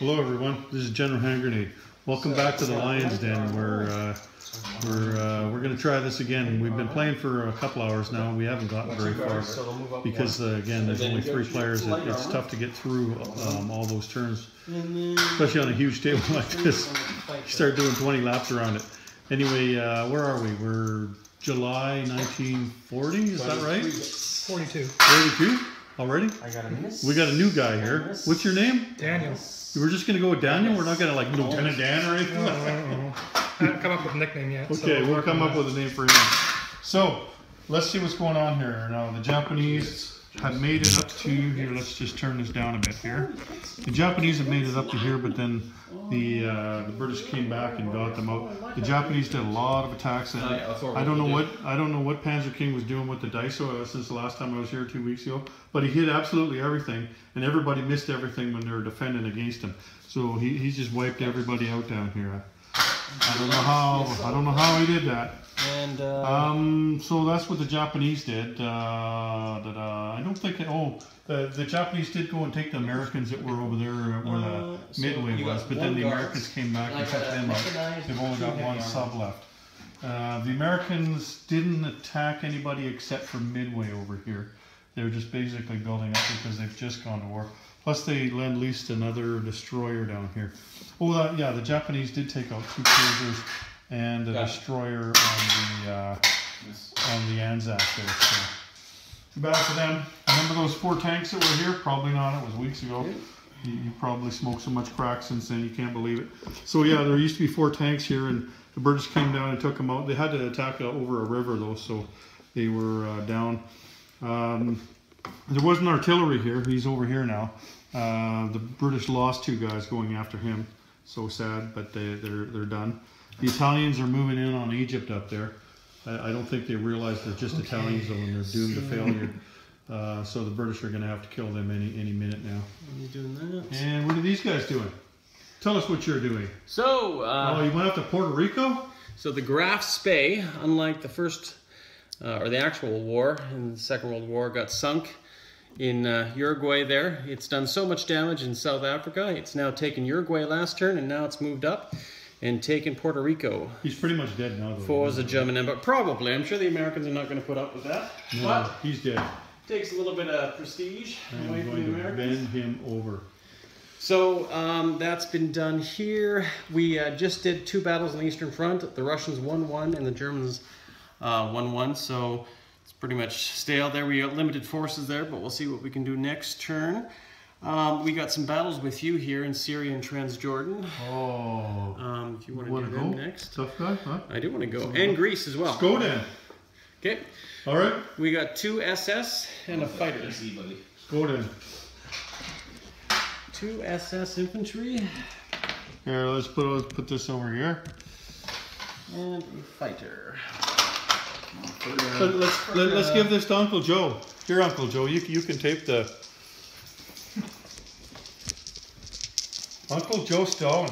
Hello everyone, this is General Hand Grenade. Welcome back to the Lion's Den. We're going to try this again. We've been playing for a couple hours now. We haven't gotten very far because again there's only 3 players. It's tough to get through all those turns, especially on a huge table like this. You start doing 20 laps around it. Anyway, where are we? We're July 1940, is that right? 42. 42 already? I got a miss. We got a new guy here. What's your name? Daniel. We're just going to go with Daniel? We're not going to like Lieutenant Dan or anything? No. I haven't come up with a nickname yet. Okay, so we'll come up with a name for him. So, let's see what's going on here. Now, the Japanese have made it up to here. Let's just turn this down a bit here. The Japanese have made it up to here, but then the British came back and got them out. The Japanese did a lot of attacks. And I don't know what Panzer King was doing with the dice since the last time I was here 2 weeks ago. But he hit absolutely everything, and everybody missed everything when they were defending against him. So he's just wiped everybody out down here. I don't know how he did that. And so that's what the Japanese did. I don't think. The Japanese did go and take the Americans that were over there where the Midway was, but then the Americans came back and took them out. They've only got one sub left. The Americans didn't attack anybody except for Midway over here. They were just basically building up because they've just gone to war. Plus, they lend-leased another destroyer down here. Oh, yeah, the Japanese did take out 2 cruisers and a destroyer on the Anzac there. So. Too bad for them. Remember those 4 tanks that were here? Probably not. It was weeks ago. You probably smoked so much crack since then you can't believe it. So yeah, there used to be 4 tanks here, and the British came down and took them out. They had to attack over a river though, so they were down. There wasn't artillery here. He's over here now. The British lost 2 guys going after him. So sad, but they're done. The Italians are moving in on Egypt up there. I don't think they realize they're just Italians though, and they're doomed to failure. So the British are going to have to kill them any minute now. he's doing that. And what are these guys doing? Tell us what you're doing. So, you went up to Puerto Rico? So the Graf Spee, unlike the first or the actual war in the Second World War, got sunk in Uruguay there. It's done so much damage in South Africa. It's now taken Uruguay last turn, and now it's moved up and taken Puerto Rico. He's pretty much dead now, though. For the German Empire. Probably. I'm sure the Americans are not going to put up with that. No, but he's dead. Takes a little bit of prestige away from the Americans. Bend him over. So that's been done here. We just did 2 battles on the Eastern Front. The Russians won 1 and the Germans won 1. So it's pretty much stale there. We got limited forces there, but we'll see what we can do next turn. We got some battles with you here in Syria and Transjordan. Oh. If you want to do them next. Tough guy, huh? I do want to go. And Greece as well. Let's go then. Okay. All right. We got 2 SS and a fighter. Let's go then. 2 SS infantry. Here, let's put this over here. And a fighter. Let's give this to Uncle Joe. Here, Uncle Joe, you can tape the... Uncle Joe Stalin.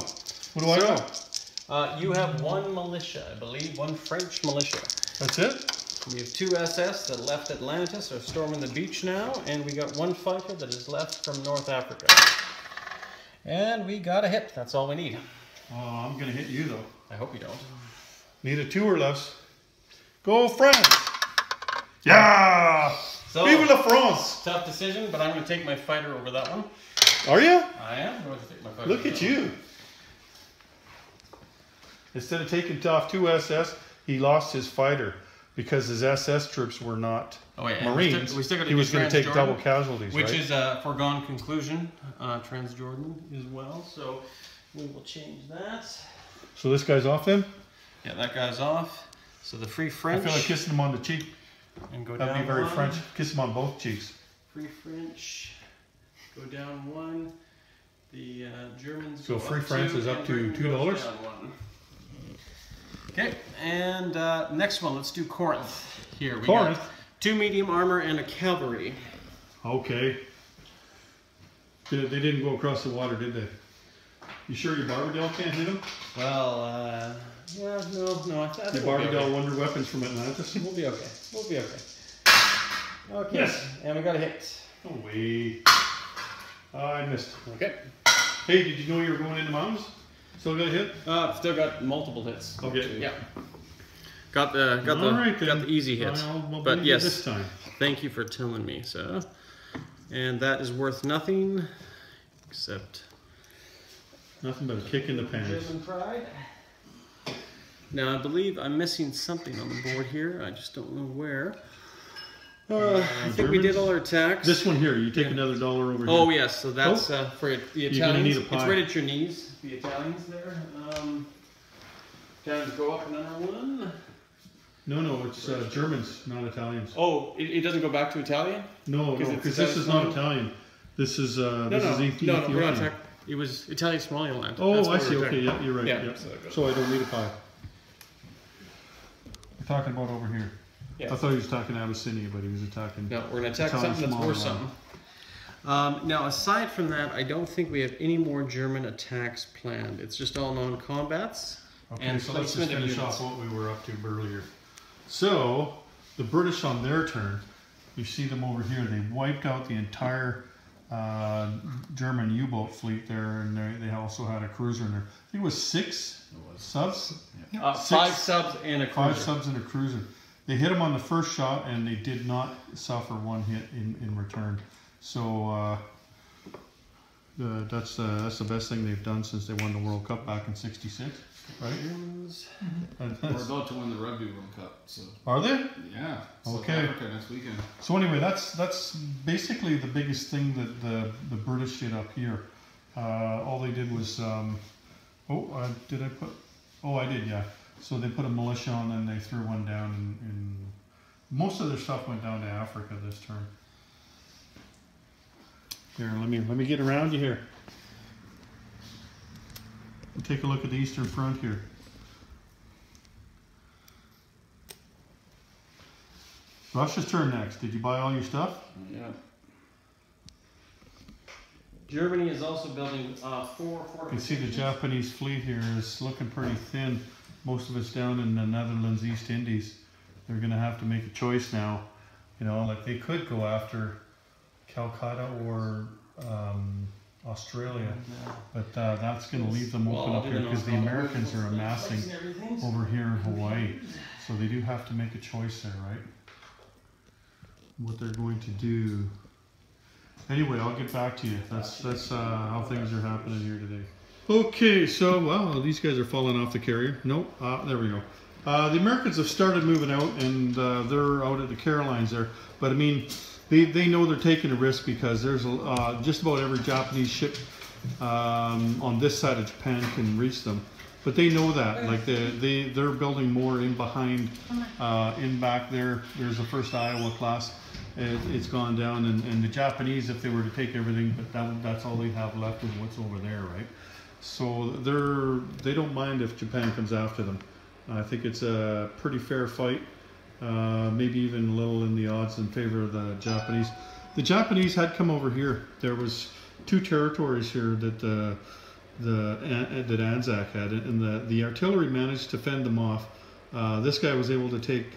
What do I know? You have 1 militia, I believe, 1 French militia. That's it? We have 2 SS that left Atlantis, are storming the beach now, and we got 1 fighter that is left from North Africa. And we got a hit. That's all we need. Oh, I'm gonna hit you though. I hope you don't. Need a 2 or less. Go France! Yeah! So, Vive la France! Tough decision, but I'm going to take my fighter over that one. Are you? I am going to take my fighter. Look at you. Instead of taking off 2 SS, he lost his fighter because his SS troops were not Marines. We still got to he was going to take double casualties, which right? is a foregone conclusion. Transjordan as well, so we will change that. So this guy's off then? Yeah, that guy's off. So the Free French. I feel like kissing him on the cheek. And go That'd down be very 1. French. Kiss him on both cheeks. Free French. Go down 1. The Germans. So go Free up France 2, is up to and Britain goes $2. down 1. Okay, and next one, let's do Corinth. Here we Corinth? got 2 medium armor and a cavalry. Okay. They didn't go across the water, did they? You sure your Barbadell can't hit him? Well, yeah, no, I think The we'll be Barbadell okay. Wonder Weapons from Atlantis? We'll be okay. We'll be okay. Okay, Yes. and we got a hit. No way. I missed. Okay. Hey, did you know you were going into mountains? Still got a hit? Still got multiple hits. Okay. Yeah. Got the All right, then. got the easy hit. I'll But believe you yes, this time. thank you for telling me. So, and that is worth nothing except Nothing but a kick in the pants. German pride. Now I believe I'm missing something on the board here. I just don't know where. I think we did all our attacks. This one here, you take another $1 over Oh here. yes, so that's for the Italians. You're gonna need a It's pie. right at your knees. The Italians there. Italians go up another one. No, it's Germans, not Italians. Oh, it doesn't go back to Italian? No, it's because this is not Italian. This is No, Ethiopian. we're not talking. It was Italian Somaliland. Oh, That's I what see. we're Okay, talking- yeah, you're right. Yeah, Yeah. so it goes- So I don't need a pie. We're talking about over here. Yeah. I thought he was talking Abyssinia, but he was attacking. No, we're gonna attack Italian something that's worth Somaliland. something. Now, aside from that, I don't think we have any more German attacks planned. It's just all non-combats Okay, and so let's just placement of finish units. off what we were up to earlier. So, the British on their turn, you see them over here, they wiped out the entire German U-boat fleet there, and they also had a cruiser in there. I think it was 6 subs? 5 subs and a cruiser. 5 subs and a cruiser. They hit them on the first shot, and they did not suffer one hit in return. So that's the best thing they've done since they won the World Cup back in '66, right? We're about to win the Rugby World Cup, so Are they? yeah. South Okay. Africa next weekend. So anyway, that's basically the biggest thing that the British did up here. All they did was, did I put? Oh, I did, yeah. So they put a militia on and they threw one down, and most of their stuff went down to Africa this turn. Here, let me get around you here. Take a look at the Eastern Front here. Russia's turn next. Did you buy all your stuff? Yeah. Germany is also building 4 You can fortifications. see the Japanese fleet here is looking pretty thin. Most of it's down in the Netherlands, East Indies. They're going to have to make a choice now. You know, like they could go after Calcutta or Australia, but that's going to leave them open up here because the Americans are amassing over here in Hawaii. So they do have to make a choice there, right? What they're going to do. Anyway, I'll get back to you. That's how things are happening here today. Okay, so, well, these guys are falling off the carrier. Nope, there we go. The Americans have started moving out, and they're out at the Carolines there. But, I mean, they know they're taking a risk because there's just about every Japanese ship on this side of Japan can reach them. But they know that. Like, they're building more in behind, in back there. There's the first Iowa class. It's gone down, and the Japanese, if they were to take everything, but that's all they have left is what's over there, right? So they don't mind if Japan comes after them. I think it's a pretty fair fight, maybe even a little in the odds in favor of the Japanese. The Japanese had come over here. There was 2 territories here that that Anzac had, and the artillery managed to fend them off. This guy was able to take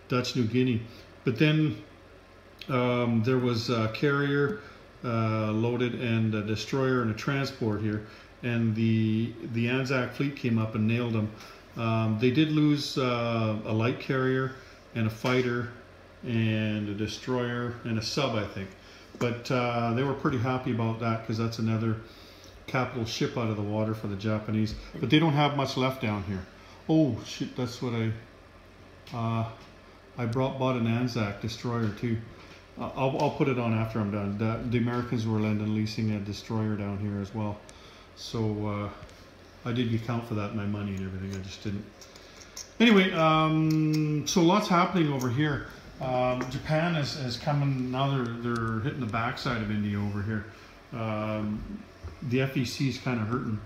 Dutch New Guinea, but then there was a carrier loaded and a destroyer and a transport here, and the Anzac fleet came up and nailed them. They did lose a light carrier and a fighter and a destroyer and a sub, I think, but they were pretty happy about that because that's another capital ship out of the water for the Japanese. But they don't have much left down here. Oh shit, that's what I bought an Anzac destroyer too. I'll put it on after I'm done. The Americans were leasing a destroyer down here as well. So I did account for that in my money and everything. I just didn't. Anyway, so lots happening over here. Japan is coming now. They're hitting the backside of India over here. The FEC is kind of hurting.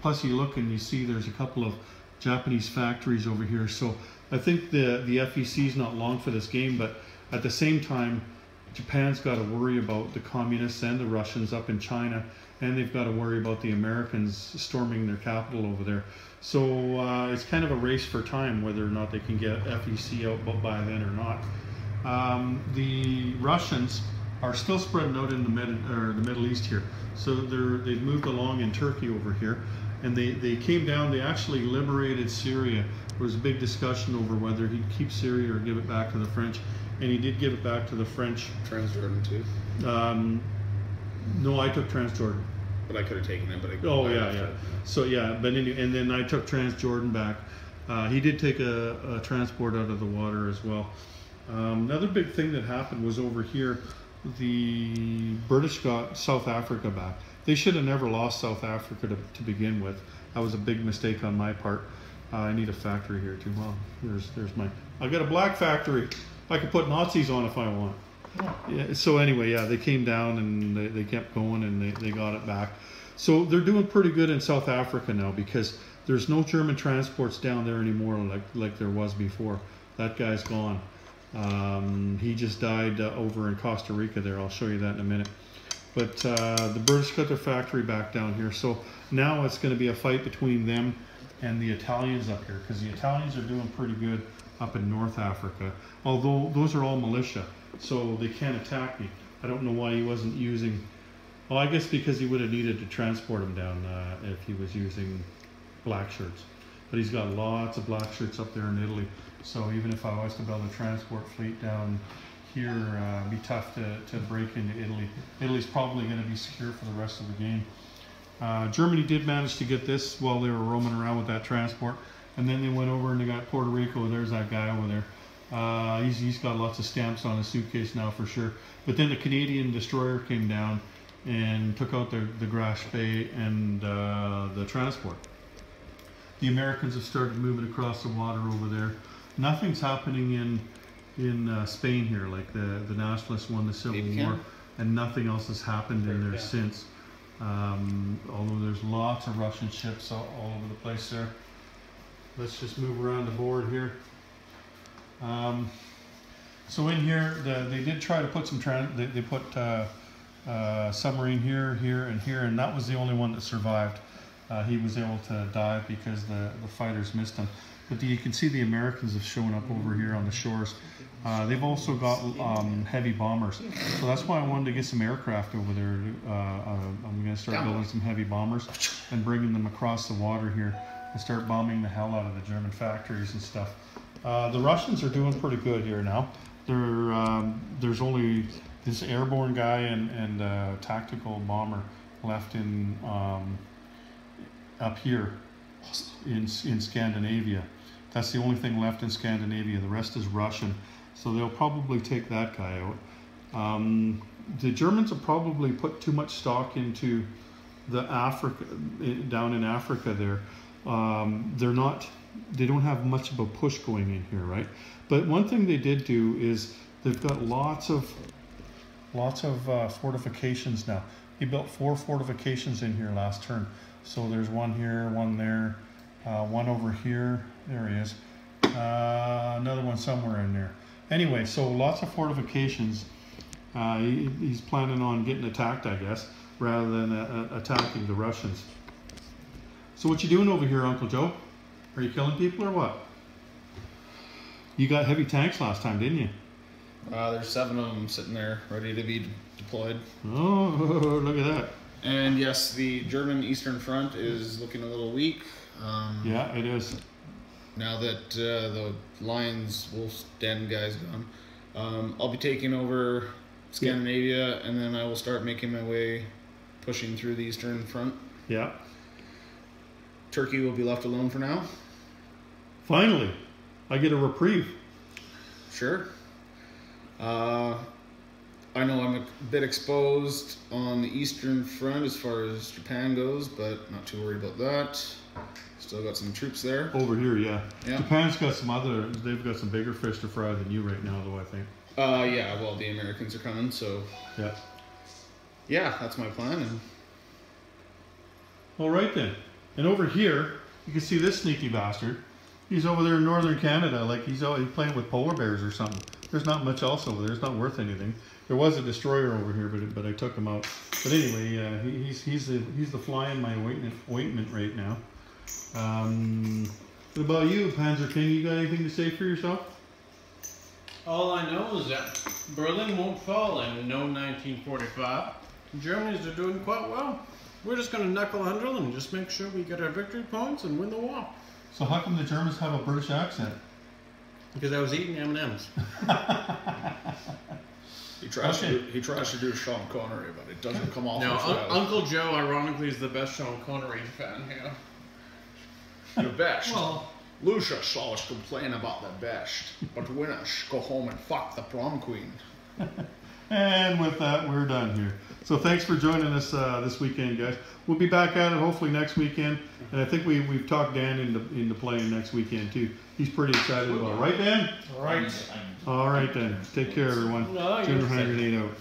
Plus, you look and you see there's a couple of Japanese factories over here. So I think the FEC is not long for this game, but at the same time, Japan's got to worry about the communists and the Russians up in China, and they've got to worry about the Americans storming their capital over there. So it's kind of a race for time whether or not they can get FEC out by then or not. The Russians are still spreading out in the Middle East here. So they've moved along in Turkey over here, and they came down. They actually liberated Syria. There was a big discussion over whether he'd keep Syria or give it back to the French, and he did give it back to the French. Transjordan too. No, I took Transjordan. But I could have taken it. But yeah. So yeah, but anyway, and then I took Transjordan back. He did take a transport out of the water as well. Another big thing that happened was over here, the British got South Africa back. They should have never lost South Africa to begin with. That was a big mistake on my part. I need a factory here too. Well, there's my. I got a black factory. I could put Nazis on if I want. Yeah. So anyway, yeah, they came down and they kept going and they got it back. So they're doing pretty good in South Africa now because there's no German transports down there anymore like there was before. That guy's gone. He just died over in Costa Rica there. I'll show you that in a minute. But the British got their factory back down here. So now it's going to be a fight between them and the Italians up here because the Italians are doing pretty good up in North Africa. Although those are all militia, so they can't attack me. I don't know why he wasn't using... Well, I guess because he would have needed to transport them down if he was using black shirts. But he's got lots of black shirts up there in Italy. So even if I was to build a transport fleet down here, it'd be tough to break into Italy. Italy's probably going to be secure for the rest of the game. Germany did manage to get this while they were roaming around with that transport. And then they went over and they got Puerto Rico. There's that guy over there. He's got lots of stamps on his suitcase now for sure. But then the Canadian destroyer came down and took out the Grash Bay and the transport. The Americans have started moving across the water over there. Nothing's happening in Spain here, like the Nationalists won the Civil War, and nothing else has happened in there since. Although there's lots of Russian ships all over the place there. Let's just move around the board here. So in here, they did try to put some they put submarine here, and here, and that was the only one that survived. He was able to dive because the fighters missed him. But you can see the Americans have shown up over here on the shores. They've also got heavy bombers. So that's why I wanted to get some aircraft over there. I'm going to start building some heavy bombers and bringing them across the water here and start bombing the hell out of the German factories and stuff. The Russians are doing pretty good here now. There's only this airborne guy and tactical bomber left in up here in Scandinavia. That's the only thing left in Scandinavia. The rest is Russian, so they'll probably take that guy out. The Germans have probably put too much stock into the down in Africa there. They don't have much of a push going in here, right? But one thing they did do is they've got lots of fortifications now. He built 4 fortifications in here last turn. So there's one here, one there, one over here. There he is. Another one somewhere in there. Anyway, so lots of fortifications. He's planning on getting attacked, I guess, rather than attacking the Russians. So what you doing over here, Uncle Joe? Are you killing people or what? You got heavy tanks last time, didn't you? There's 7 of them sitting there ready to be deployed. Oh, look at that. And yes, the German Eastern Front is looking a little weak. Yeah, it is. Now that the Lions, Wolf's Den guys gone, I'll be taking over Scandinavia, and then I will start making my way, pushing through the Eastern Front. Yeah. Turkey will be left alone for now. Finally, I get a reprieve. Sure. I know I'm a bit exposed on the Eastern Front as far as Japan goes, but not too worried about that. Still got some troops there. Over here, yeah. Yeah. Japan's got they've got some bigger fish to fry than you right now, though, I think. Yeah, well, the Americans are coming, so. Yeah. Yeah, that's my plan. And all right, then. And over here, you can see this sneaky bastard. He's over there in northern Canada, like he's playing with polar bears or something. There's not much else over there. It's not worth anything. There was a destroyer over here, but I took him out. But anyway, he's the fly in my ointment right now. What about you, Panzer King? You got anything to say for yourself? All I know is that Berlin won't fall in no 1945. Germany's are doing quite well. We're just going to knuckle under and just make sure we get our victory points and win the war. So how come the Germans have a British accent? Because I was eating M&Ms. He tries to do Sean Connery, but it doesn't come off. No, as well. Uncle Joe, ironically, is the best Sean Connery fan here. The best. Well, Lucia saw us complain about the best, but winners go home and fuck the prom queen. And with that, we're done here. So thanks for joining us this weekend, guys. We'll be back at it hopefully next weekend, and I think we've talked Dan into playing next weekend too. He's pretty excited about it. Right, Dan? right. All right then. Take care, everyone. No, you're Junior excited. 108 out.